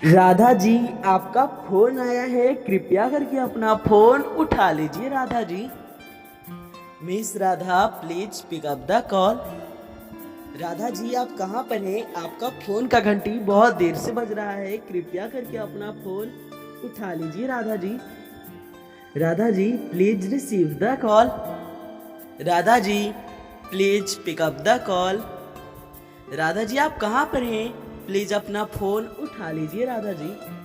राधा जी, आपका फोन आया है, कृपया करके अपना फोन उठा लीजिए Radha ji. Miss Radha, please pick up the call. Radha ji, आप कहाँ पर हैं? आपका फोन का घंटी बहुत देर से बज रहा है, कृपया करके अपना फोन उठा लीजिए Radha ji. Radha ji, please receive the call. Radha ji, please pick up the call. Radha ji, आप कहाँ पर हैं? प्लीज अपना फोन उठा लीजिए राधा जी।